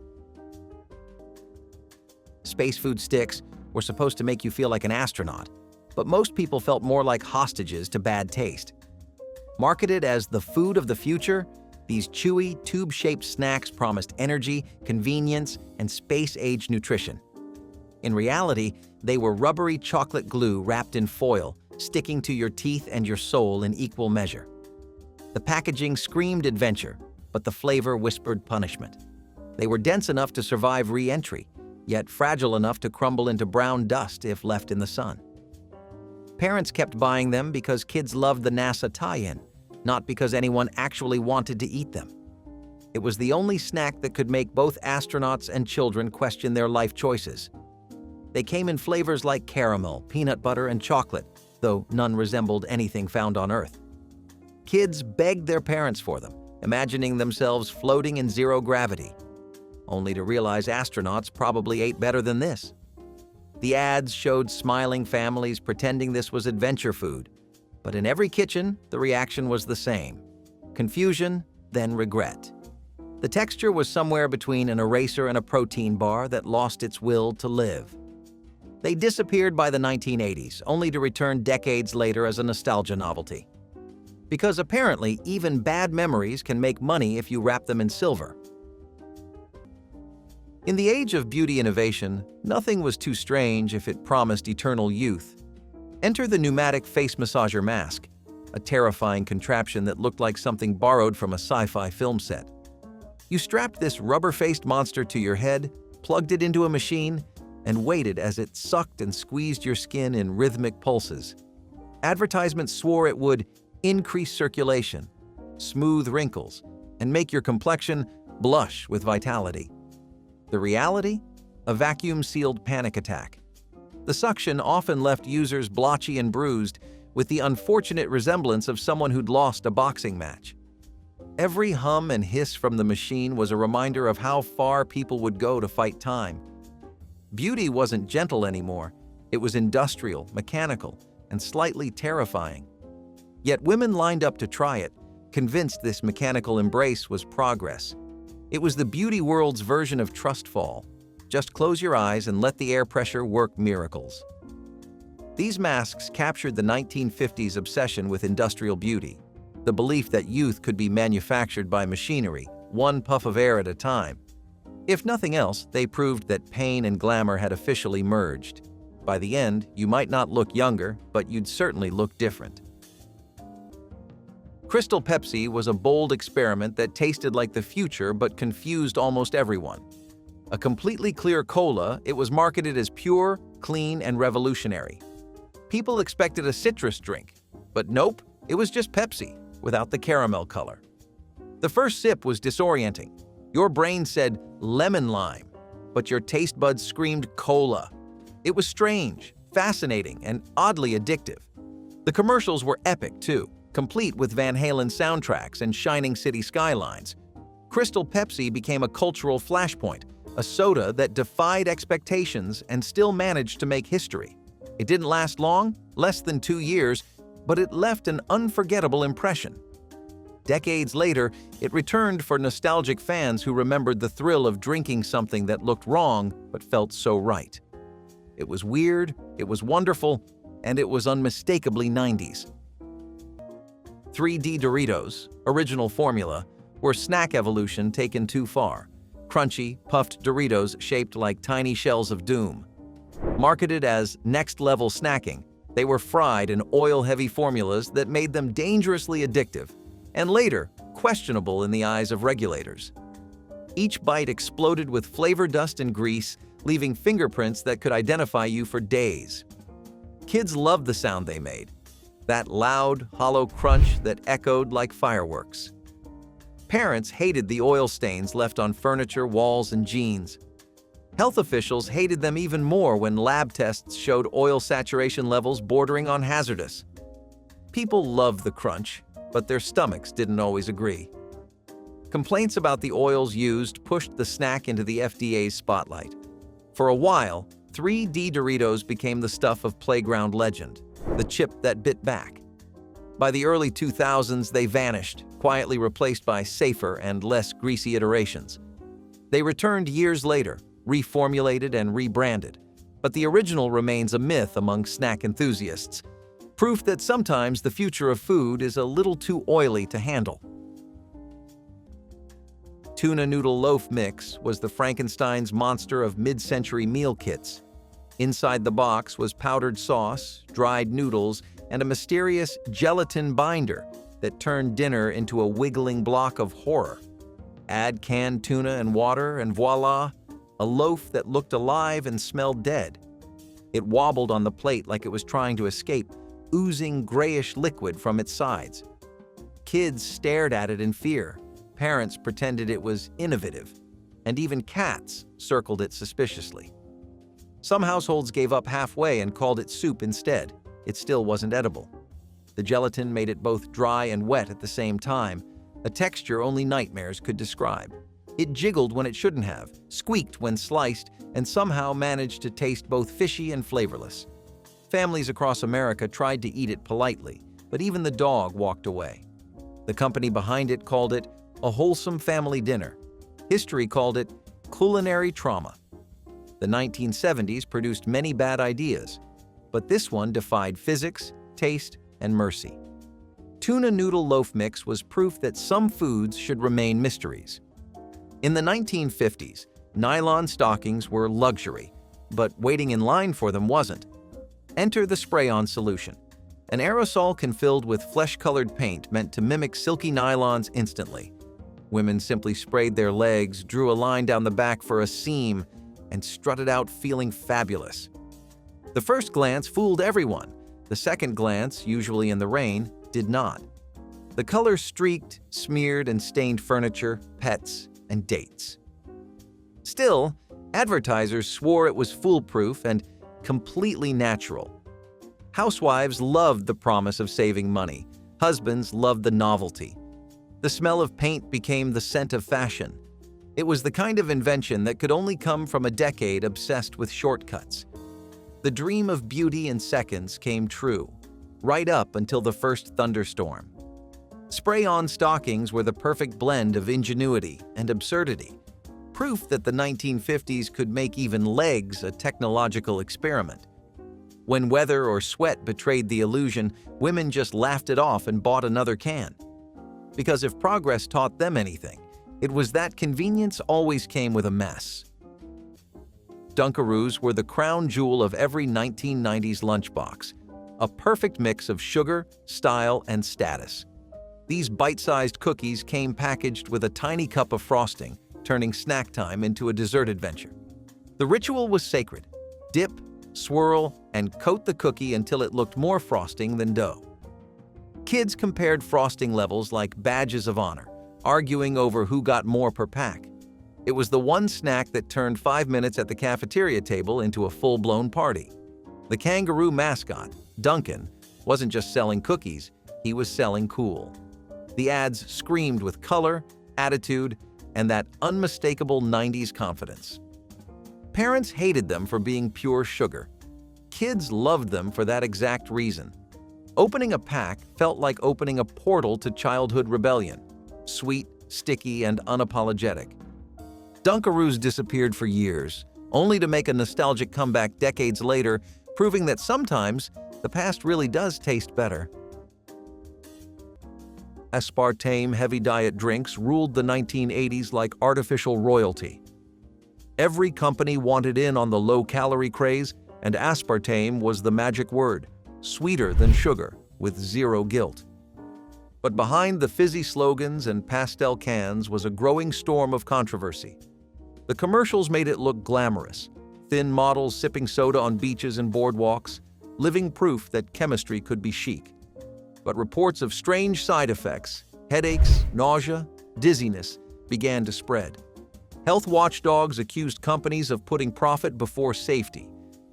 Space food sticks were supposed to make you feel like an astronaut, but most people felt more like hostages to bad taste. Marketed as the food of the future, these chewy, tube-shaped snacks promised energy, convenience, and space-age nutrition. In reality, they were rubbery chocolate glue wrapped in foil, sticking to your teeth and your soul in equal measure. The packaging screamed adventure, but the flavor whispered punishment. They were dense enough to survive re-entry, yet fragile enough to crumble into brown dust if left in the sun. Parents kept buying them because kids loved the NASA tie-in, not because anyone actually wanted to eat them. It was the only snack that could make both astronauts and children question their life choices. They came in flavors like caramel, peanut butter, and chocolate, though none resembled anything found on Earth. Kids begged their parents for them, imagining themselves floating in zero gravity, only to realize astronauts probably ate better than this. The ads showed smiling families pretending this was adventure food, but in every kitchen, the reaction was the same: confusion, then regret. The texture was somewhere between an eraser and a protein bar that lost its will to live. They disappeared by the 1980s, only to return decades later as a nostalgia novelty. Because apparently, even bad memories can make money if you wrap them in silver. In the age of beauty innovation, nothing was too strange if it promised eternal youth. Enter the Pneumatic face massager mask, a terrifying contraption that looked like something borrowed from a sci-fi film set. You strapped this rubber-faced monster to your head, plugged it into a machine, and waited as it sucked and squeezed your skin in rhythmic pulses. Advertisements swore it would increase circulation, smooth wrinkles, and make your complexion blush with vitality. The reality? A vacuum-sealed panic attack. The suction often left users blotchy and bruised, with the unfortunate resemblance of someone who'd lost a boxing match. Every hum and hiss from the machine was a reminder of how far people would go to fight time. Beauty wasn't gentle anymore. It was industrial, mechanical, and slightly terrifying. Yet women lined up to try it, convinced this mechanical embrace was progress. It was the beauty world's version of trust fall. Just close your eyes and let the air pressure work miracles. These masks captured the 1950s obsession with industrial beauty, the belief that youth could be manufactured by machinery, one puff of air at a time. If nothing else, they proved that pain and glamour had officially merged. By the end, you might not look younger, but you'd certainly look different. Crystal Pepsi was a bold experiment that tasted like the future but confused almost everyone. A completely clear cola, it was marketed as pure, clean, and revolutionary. People expected a citrus drink, but nope, it was just Pepsi, without the caramel color. The first sip was disorienting. Your brain said lemon lime, but your taste buds screamed cola. It was strange, fascinating, and oddly addictive. The commercials were epic too, complete with Van Halen soundtracks and shining city skylines. Crystal Pepsi became a cultural flashpoint, a soda that defied expectations and still managed to make history. It didn't last long, less than 2 years, but it left an unforgettable impression. Decades later, it returned for nostalgic fans who remembered the thrill of drinking something that looked wrong but felt so right. It was weird, it was wonderful, and it was unmistakably 90s. 3D Doritos, original formula, were snack evolution taken too far. Crunchy, puffed Doritos shaped like tiny shells of doom. Marketed as next-level snacking, they were fried in oil-heavy formulas that made them dangerously addictive, and later, questionable in the eyes of regulators. Each bite exploded with flavor dust and grease, leaving fingerprints that could identify you for days. Kids loved the sound they made, that loud, hollow crunch that echoed like fireworks. Parents hated the oil stains left on furniture, walls, and jeans. Health officials hated them even more when lab tests showed oil saturation levels bordering on hazardous. People loved the crunch, but their stomachs didn't always agree. Complaints about the oils used pushed the snack into the FDA's spotlight. For a while, 3D Doritos became the stuff of playground legend, the chip that bit back. By the early 2000s, they vanished, quietly replaced by safer and less greasy iterations. They returned years later, reformulated and rebranded, but the original remains a myth among snack enthusiasts, proof that sometimes the future of food is a little too oily to handle. Tuna noodle loaf mix was the Frankenstein's monster of mid-century meal kits. Inside the box was powdered sauce, dried noodles, and a mysterious gelatin binder that turned dinner into a wiggling block of horror. Add canned tuna and water, and voila, a loaf that looked alive and smelled dead. It wobbled on the plate like it was trying to escape, oozing grayish liquid from its sides. Kids stared at it in fear. Parents pretended it was innovative, and even cats circled it suspiciously. Some households gave up halfway and called it soup instead. It still wasn't edible. The gelatin made it both dry and wet at the same time, a texture only nightmares could describe. It jiggled when it shouldn't have, squeaked when sliced, and somehow managed to taste both fishy and flavorless. Families across America tried to eat it politely, but even the dog walked away. The company behind it called it a wholesome family dinner. History called it culinary trauma. The 1970s produced many bad ideas, but this one defied physics, taste, and mercy. Tuna noodle loaf mix was proof that some foods should remain mysteries. In the 1950s, nylon stockings were luxury, but waiting in line for them wasn't. Enter the spray-on solution, an aerosol filled with flesh-colored paint meant to mimic silky nylons instantly. Women simply sprayed their legs, drew a line down the back for a seam, and strutted out feeling fabulous. The first glance fooled everyone. The second glance, usually in the rain, did not. The color streaked, smeared, and stained furniture, pets, and dates. Still, Advertisers swore it was foolproof and completely natural. Housewives loved the promise of saving money. Husbands loved the novelty. The smell of paint became the scent of fashion. It was the kind of invention that could only come from a decade obsessed with shortcuts. The dream of beauty in seconds came true, right up until the first thunderstorm. Spray-on stockings were the perfect blend of ingenuity and absurdity, proof that the 1950s could make even legs a technological experiment. When weather or sweat betrayed the illusion, women just laughed it off and bought another can. Because if progress taught them anything, it was that convenience always came with a mess. Dunkaroos were the crown jewel of every 1990s lunchbox, a perfect mix of sugar, style, and status. These bite-sized cookies came packaged with a tiny cup of frosting, turning snack time into a dessert adventure. The ritual was sacred. Dip, swirl, and coat the cookie until it looked more frosting than dough. Kids compared frosting levels like badges of honor, arguing over who got more per pack. It was the one snack that turned 5 minutes at the cafeteria table into a full-blown party. The kangaroo mascot, Duncan, wasn't just selling cookies, he was selling cool. The ads screamed with color, attitude, and that unmistakable 90s confidence. Parents hated them for being pure sugar. Kids loved them for that exact reason. Opening a pack felt like opening a portal to childhood rebellion. Sweet, sticky, and unapologetic. Dunkaroos disappeared for years, only to make a nostalgic comeback decades later, proving that sometimes the past really does taste better. Aspartame-heavy diet drinks ruled the 1980s like artificial royalty. Every company wanted in on the low-calorie craze, and aspartame was the magic word, sweeter than sugar, with zero guilt. But behind the fizzy slogans and pastel cans was a growing storm of controversy. The commercials made it look glamorous, thin models sipping soda on beaches and boardwalks, living proof that chemistry could be chic. But reports of strange side effects, headaches, nausea, dizziness, began to spread. Health watchdogs accused companies of putting profit before safety,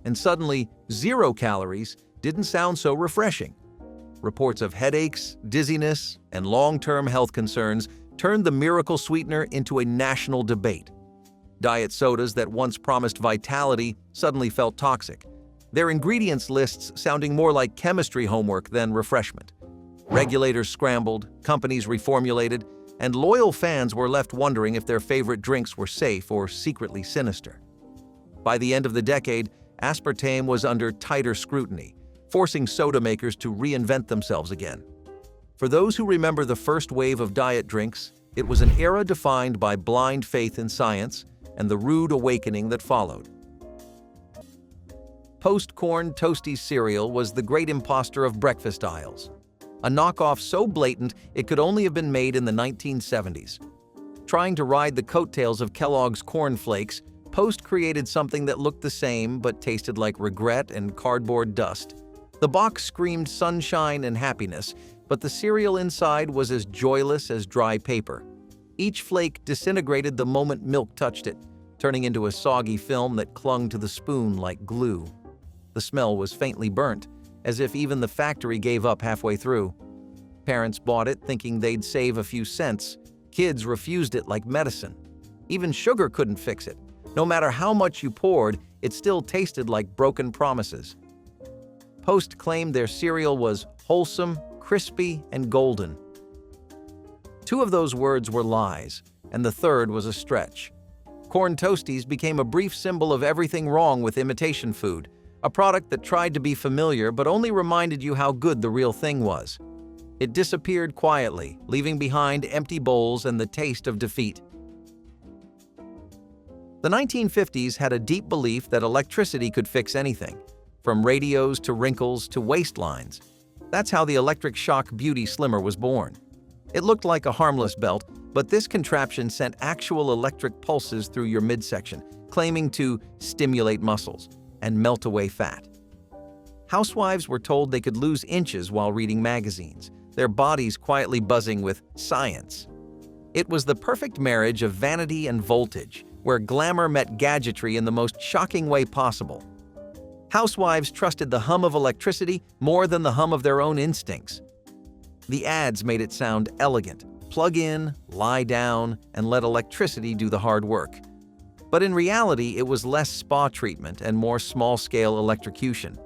and suddenly, 0 calories didn't sound so refreshing. Reports of headaches, dizziness, and long-term health concerns turned the miracle sweetener into a national debate. Diet sodas that once promised vitality suddenly felt toxic, their ingredients lists sounding more like chemistry homework than refreshment. Regulators scrambled, companies reformulated, and loyal fans were left wondering if their favorite drinks were safe or secretly sinister. By the end of the decade, aspartame was under tighter scrutiny, forcing soda makers to reinvent themselves again. For those who remember the first wave of diet drinks, it was an era defined by blind faith in science and the rude awakening that followed. Post-Corn Toasties cereal was the great imposter of breakfast aisles. A knockoff so blatant it could only have been made in the 1970s. Trying to ride the coattails of Kellogg's Corn Flakes, Post created something that looked the same but tasted like regret and cardboard dust. The box screamed sunshine and happiness, but the cereal inside was as joyless as dry paper. Each flake disintegrated the moment milk touched it, turning into a soggy film that clung to the spoon like glue. The smell was faintly burnt, as if even the factory gave up halfway through. Parents bought it thinking they'd save a few cents. Kids refused it like medicine. Even sugar couldn't fix it. No matter how much you poured, it still tasted like broken promises. Post claimed their cereal was wholesome, crispy, and golden. 2 of those words were lies, and the third was a stretch. Corn Toasties became a brief symbol of everything wrong with imitation food, a product that tried to be familiar but only reminded you how good the real thing was. It disappeared quietly, leaving behind empty bowls and the taste of defeat. The 1950s had a deep belief that electricity could fix anything, from radios to wrinkles to waistlines. That's how the electric shock beauty slimmer was born. It looked like a harmless belt, but this contraption sent actual electric pulses through your midsection, claiming to stimulate muscles and melt away fat. Housewives were told they could lose inches while reading magazines, their bodies quietly buzzing with science. It was the perfect marriage of vanity and voltage, where glamour met gadgetry in the most shocking way possible. Housewives trusted the hum of electricity more than the hum of their own instincts. The ads made it sound elegant. Plug in, lie down, and let electricity do the hard work. But in reality, it was less spa treatment and more small-scale electrocution.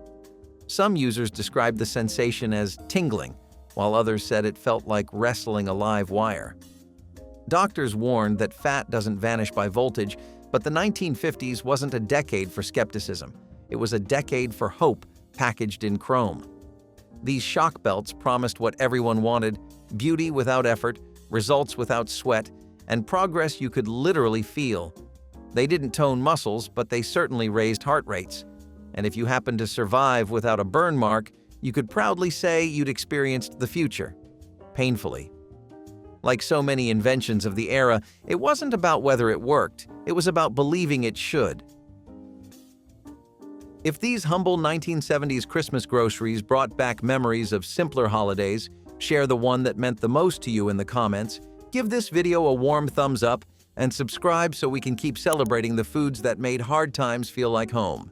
Some users described the sensation as tingling, while others said it felt like wrestling a live wire. Doctors warned that fat doesn't vanish by voltage, but the 1950s wasn't a decade for skepticism. It was a decade for hope packaged in chrome. These shock belts promised what everyone wanted: beauty without effort, results without sweat, and progress you could literally feel. They didn't tone muscles, but they certainly raised heart rates. And if you happened to survive without a burn mark, you could proudly say you'd experienced the future. Painfully. Like so many inventions of the era, it wasn't about whether it worked, it was about believing it should. If these humble 1970s Christmas groceries brought back memories of simpler holidays, share the one that meant the most to you in the comments, give this video a warm thumbs up, and subscribe so we can keep celebrating the foods that made hard times feel like home.